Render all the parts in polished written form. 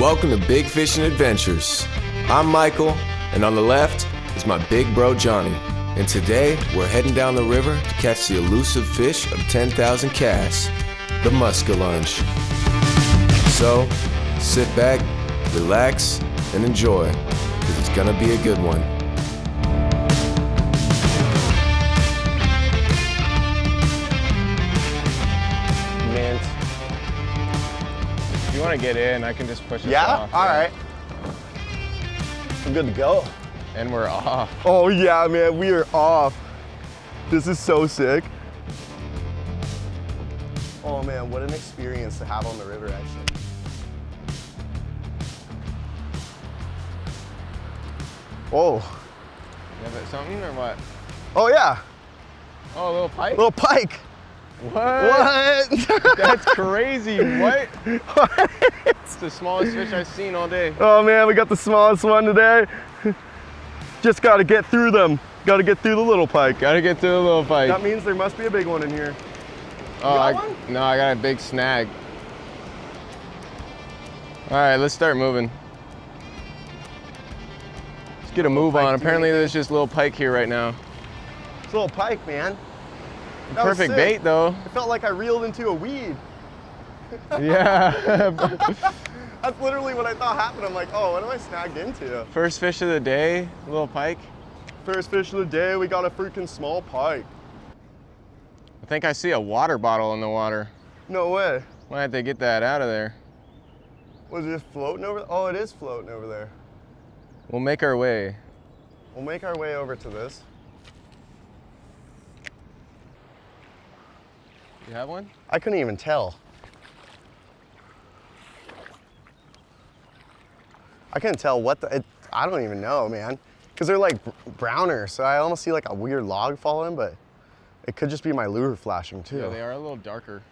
welcome to Big Fishing Adventures. I'm Michael, and on the left is my big bro Johnny. And today, we're heading down the river to catch the elusive fish of 10,000 casts, the muskellunge. So, sit back, relax, and enjoy, because it's gonna be a good one. Mint. If you want to get in, I can just push us off. Yeah? All right. I'm good to go. And we're off. Oh yeah, man, we are off. This is so sick. Oh man, what an experience to have on the river, actually. Oh. You have something or what? Oh yeah. Oh, a little pike? Little pike. What? What? That's crazy. What? It's the smallest fish I've seen all day. Oh man, we got the smallest one today. Just gotta get through them. Gotta get through the little pike. Gotta get through the little pike. That means there must be a big one in here. Oh, no, I got a big snag. All right, let's start moving. Let's get a move on. Apparently there's just a little pike here right now. It's a little pike, man. Perfect bait though. It felt like I reeled into a weed. Yeah. That's literally what I thought happened. I'm like, oh, what am I snagged into? First fish of the day, little pike. First fish of the day, we got a freaking small pike. I think I see a water bottle in the water. No way. Why did they get that out of there? Was it just floating over? Oh, it is floating over there. We'll make our way. We'll make our way over to this. You have one? I couldn't even tell. I couldn't tell what I don't even know, man. Because they're like browner, so I almost see like a weird log following, but it could just be my lure flashing too. Yeah, they are a little darker.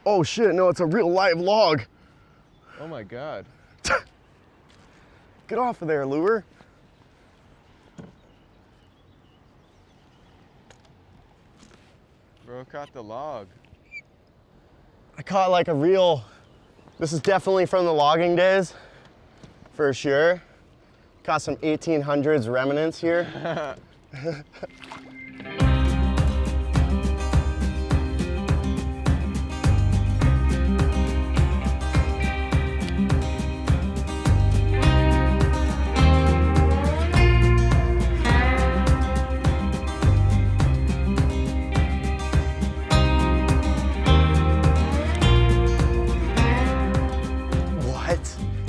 Oh shit, no, it's a real live log. Oh my God. Get off of there, lure. Bro caught the log. I caught like a real, this is definitely from the logging days, for sure. Caught some 1800s remnants here.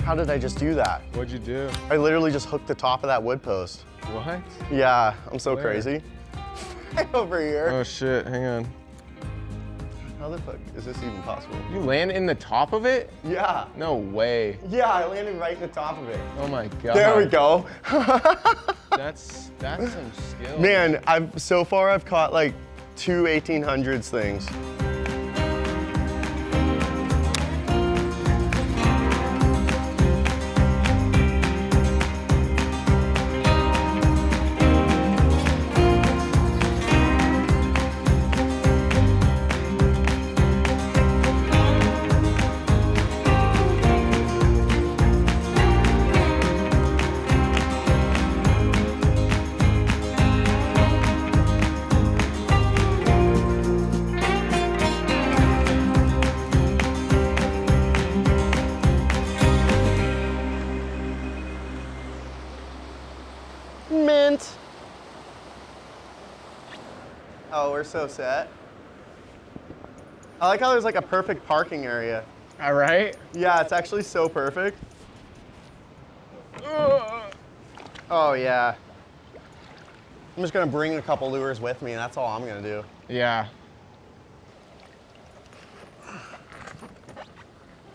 How did I just do that? What'd you do? I literally just hooked the top of that wood post. What? Yeah, I'm so Where? crazy. Right over here. Oh shit, hang on. How the fuck is this even possible? You land in the top of it? Yeah. No way. Yeah, I landed right in the top of it. Oh my God. There we go. That's some skill. Man, so far I've caught like 2 1800s things. Mint. Oh, we're so set. I like how there's like a perfect parking area. All right. Yeah, it's actually so perfect. Oh yeah. I'm just gonna bring a couple lures with me and that's all I'm gonna do. Yeah.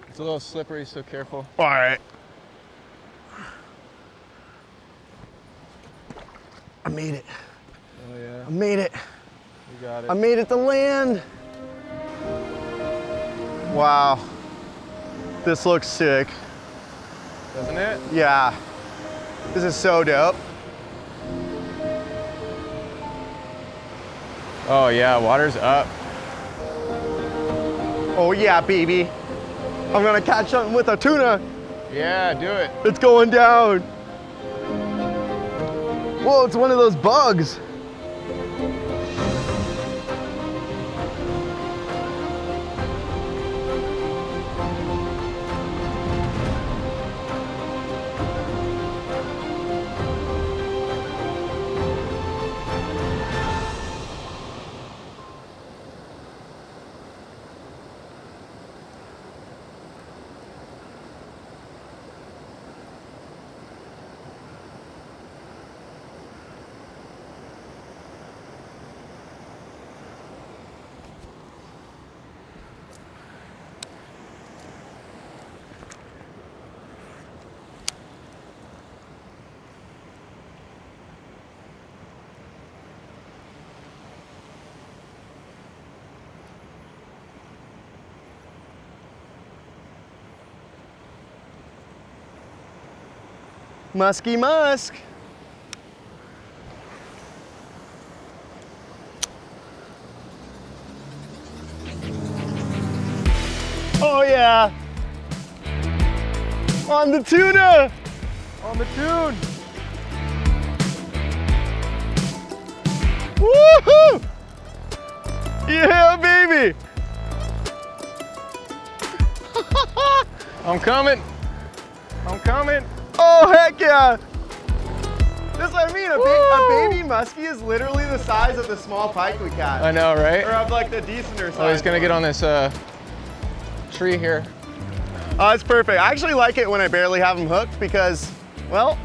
It's a little slippery, so careful. All right. I made it. Oh yeah. I made it. You got it. I made it to land. Wow. This looks sick. Doesn't it? Yeah. This is so dope. Oh yeah, water's up. Oh yeah, baby. I'm gonna catch something with a tuna. Yeah, do it. It's going down. Whoa, it's one of those bugs. Musky musk. Oh yeah. On the tuna. On the tune. Woohoo! Yeah, baby. I'm coming. I'm coming. Oh, heck yeah! That's what I mean, a baby muskie is literally the size of the small pike we caught. I know, right? Or of like the decenter size. Oh, he's gonna get on this tree here. Oh, it's perfect. I actually like it when I barely have them hooked because, well,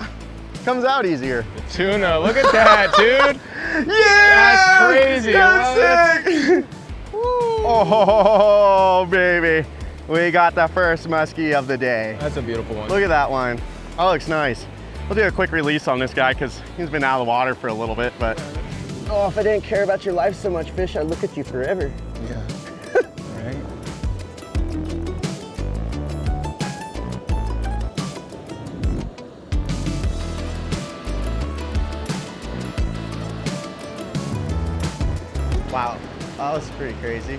it comes out easier. Tuna, look at that, dude. Yeah! That's crazy. That's sick! Oh, baby. We got the first muskie of the day. That's a beautiful one. Look at that one. That looks nice. We'll do a quick release on this guy because he's been out of the water for a little bit, but. Oh, if I didn't care about your life so much, fish, I'd look at you forever. Yeah. Right? Wow, that was pretty crazy.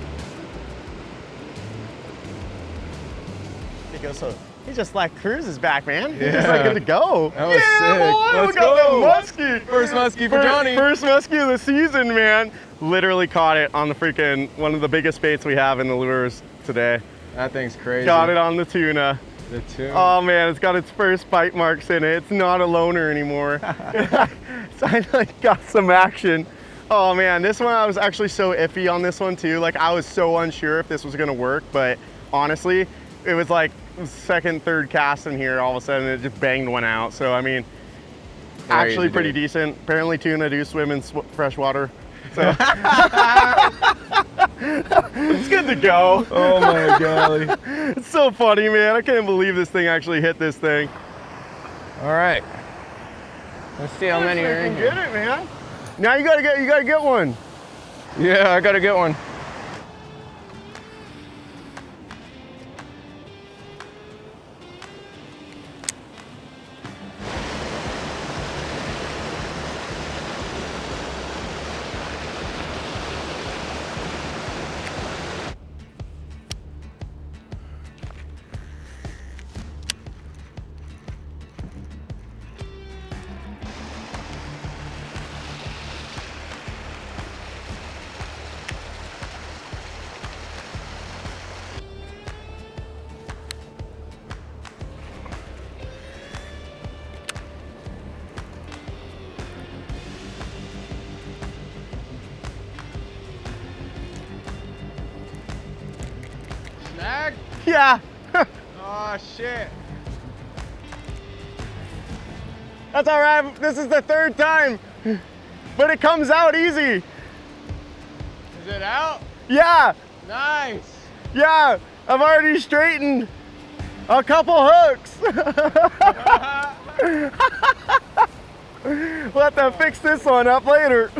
He just like cruises back, man. He's just like good to go. That was yeah, sick. Boy, Let's we got go. that muskie. First muskie for Johnny. First muskie of the season, man. Literally caught it on the freaking, one of the biggest baits we have in the lures today. That thing's crazy. Got it on the tuna. The tuna. Oh man, it's got its first bite marks in it. It's not a loner anymore. So I like got some action. Oh man, this one I was actually so iffy on this one too. Like I was so unsure if this was gonna work, but honestly, it was like second, third cast in here, all of a sudden it just banged one out. So I mean, actually pretty decent. Apparently tuna do swim in fresh water. So it's good to go. Oh my golly. It's so funny, man. I can't believe this thing actually hit this thing. All right. Let's see how many are in here. Get it, man. Now you gotta get one. Yeah, I gotta get one. Snag? Yeah. Oh shit. That's all right. This is the third time, but it comes out easy. Is it out? Yeah. Nice. Yeah. I've already straightened a couple hooks. We'll have to fix this one up later.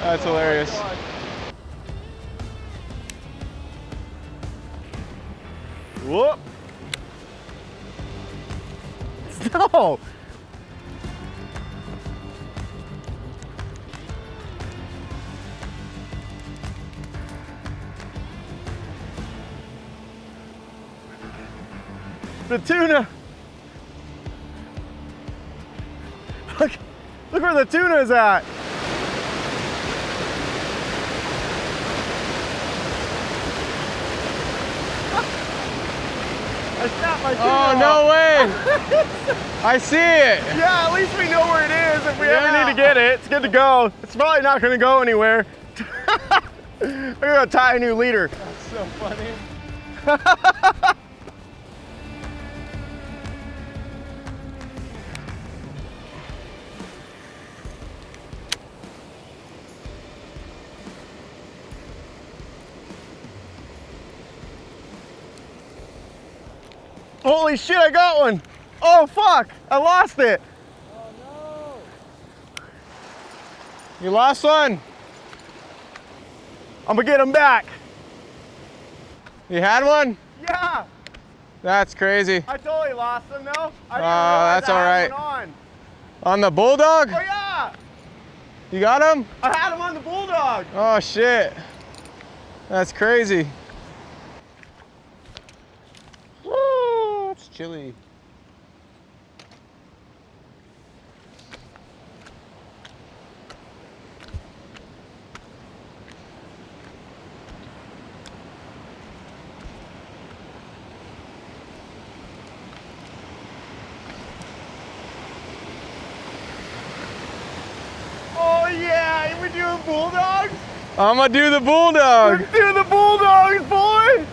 That's hilarious. Whoop. No. the tuna. Look where the tuna is at. I snapped my tuna Oh, off. no way. I see it. Yeah, at least we know where it is if we ever need to get it. It's good to go. It's probably not gonna go anywhere. We're gonna tie a new leader. That's so funny. Holy shit, I got one. Oh fuck, I lost it. Oh, no. You lost one? I'm gonna get him back. You had one? Yeah, That's crazy. I totally lost him though. I didn't Oh, realize that's I all had right. one On the bulldog? on. Oh yeah, You got him? I had him on the bulldog. Oh shit. That's crazy. Woo, it's chilly. Oh yeah, we're doing bulldogs. I'm gonna do the bulldog. Let's do the bulldogs, boy.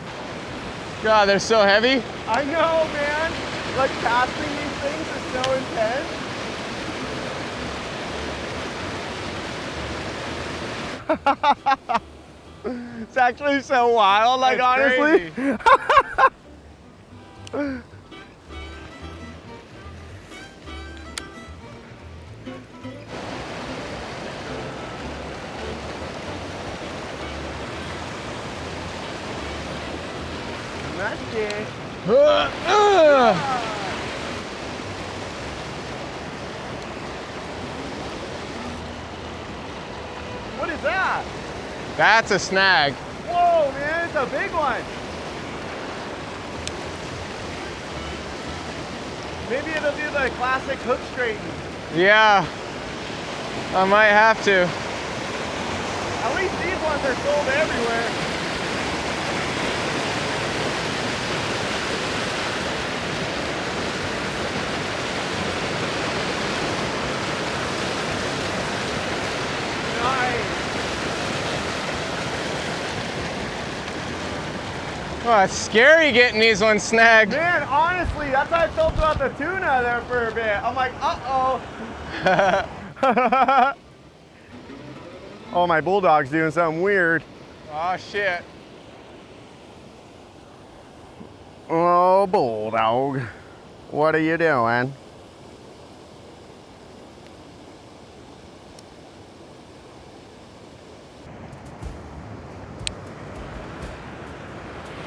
God, they're so heavy. I know, man. Like casting these things is so intense. It's actually so wild, like That's honestly. crazy. That's it. What is that? That's a snag. Whoa, man, it's a big one. Maybe it'll do the classic hook straighten. Yeah, I might have to. At least these ones are sold everywhere. Nice. Oh, it's scary getting these ones snagged. Man, honestly, that's how I felt about the tuna there for a bit. I'm like, uh-oh. Oh, my bulldog's doing something weird. Oh shit. Oh, bulldog. What are you doing?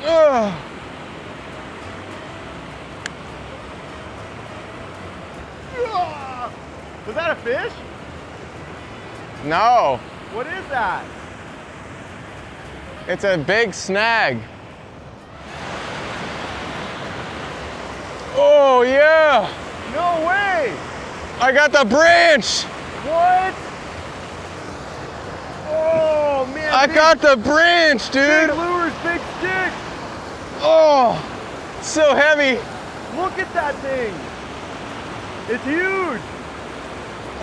Ugh. Was that a fish? No, What is that? it's a big snag. Oh yeah, No way! I got the branch. What? Oh man! I big, got the branch, big dude. lures, big stick. Oh, so heavy. Look at that thing. It's huge.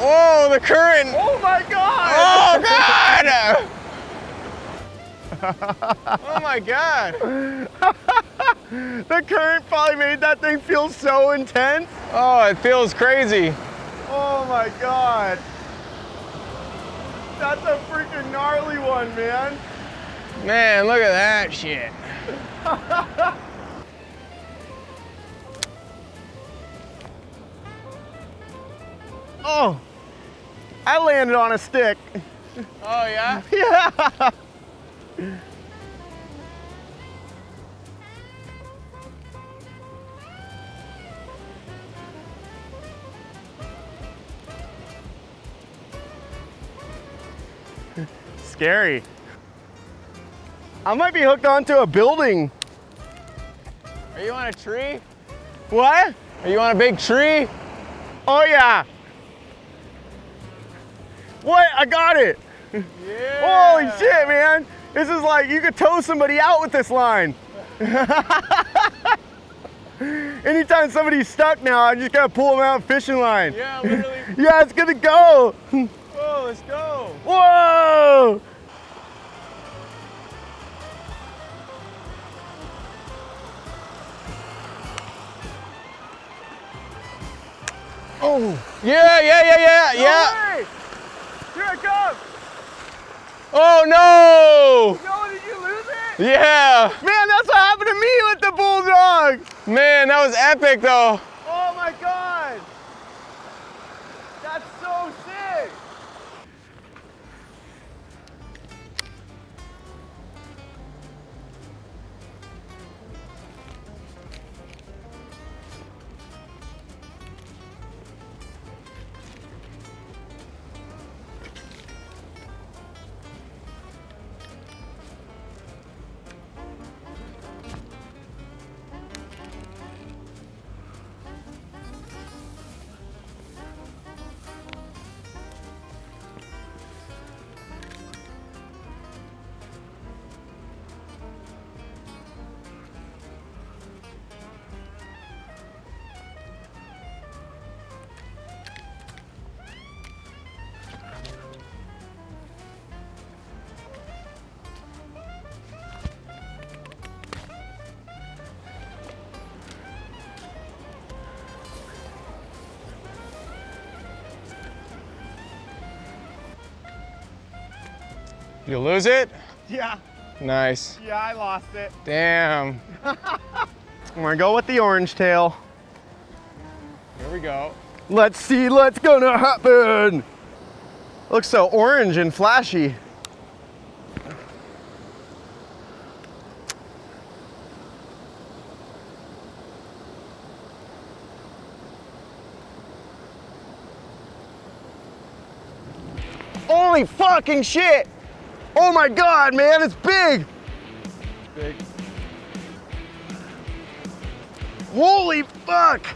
Oh, the current. Oh my god! Oh God. Oh my God. The current probably made that thing feel so intense. Oh, it feels crazy. Oh my god. That's a freaking gnarly one, man. Man, look at that shit. Oh, I landed on a stick. Oh yeah? Yeah. Scary. I might be hooked onto a building. Are you on a tree? What? Are you on a big tree? Oh yeah. What? I got it. Yeah. Holy shit, man. This is like, you could tow somebody out with this line. Anytime somebody's stuck now, I just gotta pull them out fishing line. Yeah, literally. Yeah, it's gonna go. Oh, let's go. Whoa! Oh! Yeah. No way! Here it comes! Oh no! No, did you lose it? Yeah. Man, that's what happened to me with the bulldogs! Man, that was epic though. Oh my god! That's so sick! You lose it? Yeah, Nice. yeah, I lost it. Damn. I'm gonna go with the orange tail. Here we go. Let's see what's gonna happen. Looks so orange and flashy. Holy fucking shit! Oh my god, man, it's big! It's big. Holy fuck!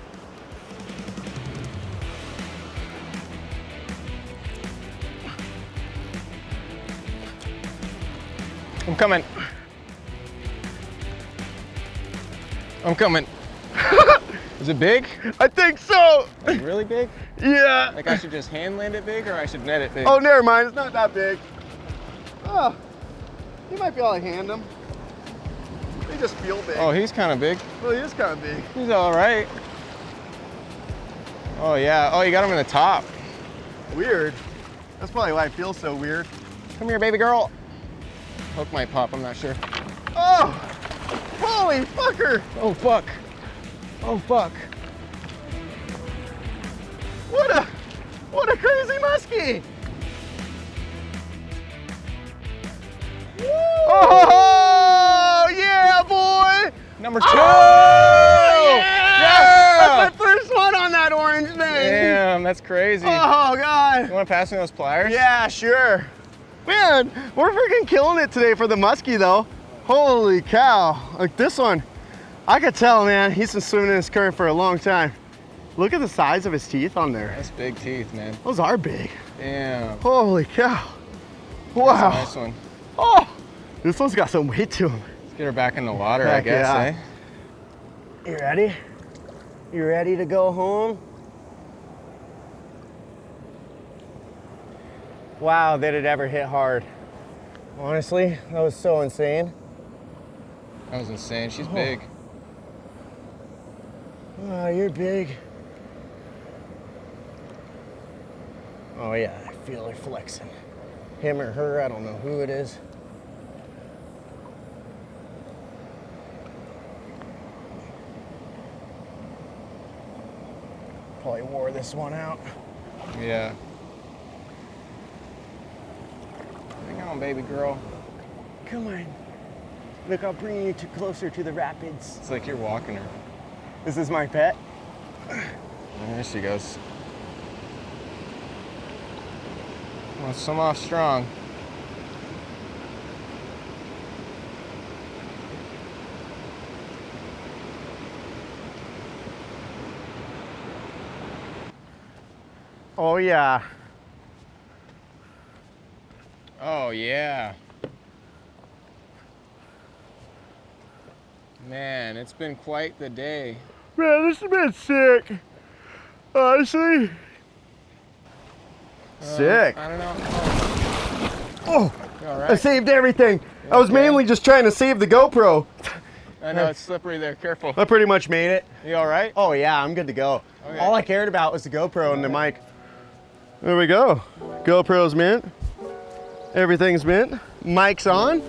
I'm coming. I'm coming. Is it big? I think so! Like really big? Yeah! Like I should just hand land it big or I should net it big? Oh, never mind, it's not that big. Oh, you might be able to hand them. They just feel big. Oh, he's kind of big. Well, he is kind of big. He's all right. Oh yeah. Oh, you got him in the top. Weird. That's probably why it feels so weird. Come here, baby girl. Hook might pop, I'm not sure. Oh! Holy fucker! Oh fuck. Oh fuck. What a crazy muskie! Oh yeah, boy! Number 2! Oh, yeah! Yeah! That's my first one on that orange thing. Damn, that's crazy. Oh god! You want to pass me those pliers? Yeah, sure. Man, we're freaking killing it today for the muskie though. Holy cow. Like this one, I could tell, man, he's been swimming in this current for a long time. Look at the size of his teeth on there. That's big teeth, man. Those are big. Damn. Holy cow. That's a Wow. nice one. Oh, this one's got some weight to him. Let's get her back in the water, I Heck guess, yeah. eh? You ready? You ready to go home? Wow, did it ever hit hard. Honestly, that was so insane. That was insane. She's big. Oh, you're big. Oh yeah, I feel her flexing. Him or her, I don't know who it is. Probably wore this one out. Yeah. Hang on, baby girl. Come on. Look, I'll bring you closer to the rapids. It's like you're walking her. This is my pet. There she goes. Well, some off strong. Oh yeah. Oh yeah. Man, it's been quite the day. Man, this has been sick. Honestly. Sick. I don't know. Oh, You all I right? saved everything. You I was okay? mainly just trying to save the GoPro. I know it's slippery there. Careful. I pretty much made it. You all right? Oh yeah, I'm good to go. Okay. All I cared about was the GoPro and the mic. There we go. GoPro's mint. Everything's mint. Mic's on.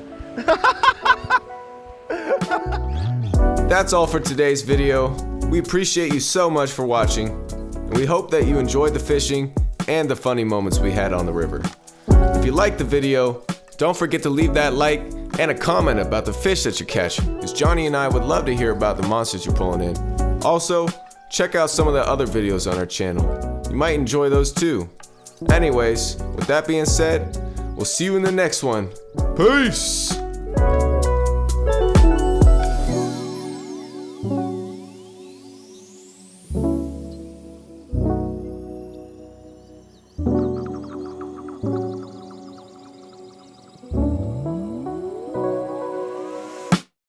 That's all for today's video. We appreciate you so much for watching, and we hope that you enjoyed the fishing and the funny moments we had on the river. If you liked the video, don't forget to leave that like and a comment about the fish that you're catching, because Johnny and I would love to hear about the monsters you're pulling in. Also, check out some of the other videos on our channel. You might enjoy those too. Anyways, with that being said, we'll see you in the next one. Peace!